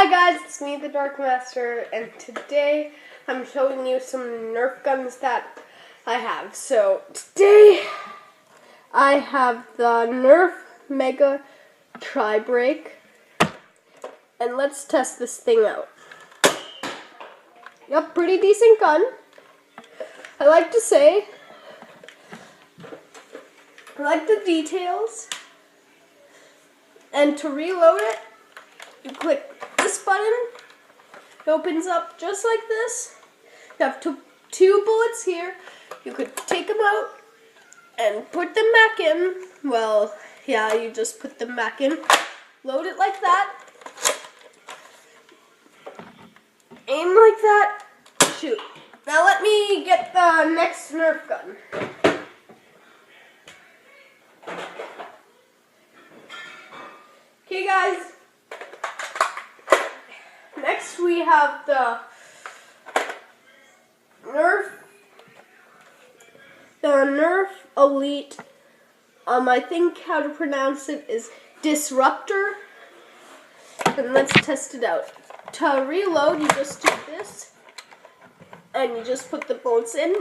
Hi guys, it's me, the Dark Master, and today I'm showing you some Nerf guns that I have. So today I have the Nerf Mega Tri-Break, and let's test this thing out. Yep, pretty decent gun. I like to say, I like the details, and to reload it, you click this button, it opens up just like this. You have two bullets here. You could take them out and put them back in. Well, yeah, you just put them back in. Load it like that. Aim like that. Shoot. Now let me get the next Nerf gun. Okay, guys. Next we have the Nerf Elite. I think how to pronounce it is Disruptor. And let's test it out. To reload, you just do this, and you just put the bolts in.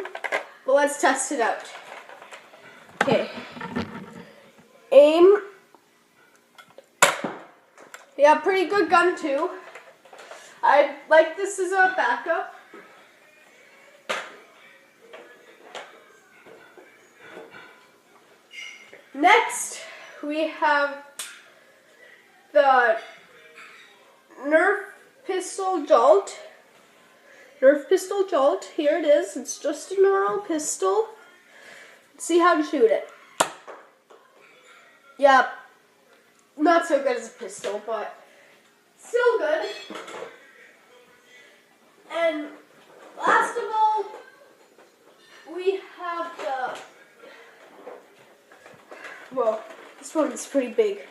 But let's test it out. Okay. Aim. Yeah, pretty good gun too. I like this as a backup. Next, we have the Nerf Pistol Jolt. Nerf Pistol Jolt, here it is. It's just a normal pistol. Let's see how to shoot it. Yeah, not so good as a pistol, but still good. And last of all, we have the, whoa, this one's pretty big.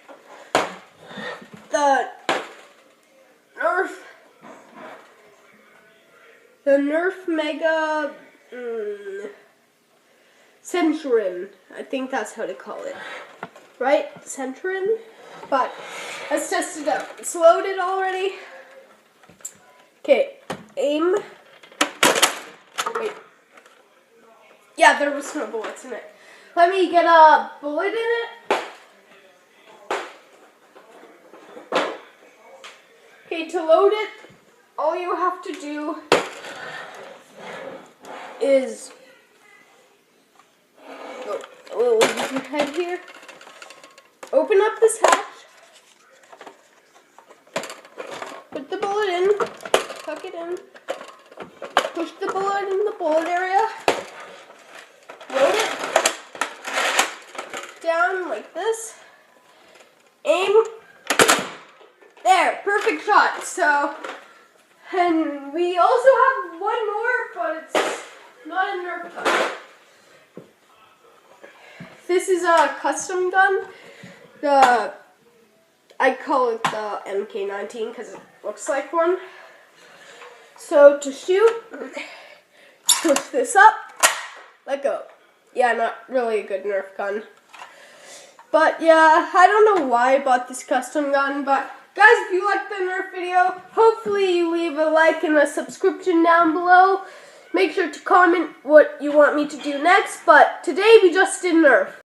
The Nerf Mega Centurin. I think that's how to call it. Right? Centurin? But let's test it out. It's loaded already. Okay. Aim. Wait. Yeah, there was no bullets in it. Let me get a bullet in it. Okay, to load it, all you have to do is go a little over head here. Open up this hatch. Put the bullet in. Tuck it in. Push the bullet in the bullet area. Load it down like this. Aim. There, perfect shot. So, and we also have one more, but it's not a Nerf gun. This is a custom gun. I call it the MK19 because it looks like one. So to shoot, push this up, let go. Yeah, not really a good Nerf gun. But yeah, I don't know why I bought this custom gun, but guys, if you liked the Nerf video, hopefully you leave a like and a subscription down below. Make sure to comment what you want me to do next, but today we just did Nerf.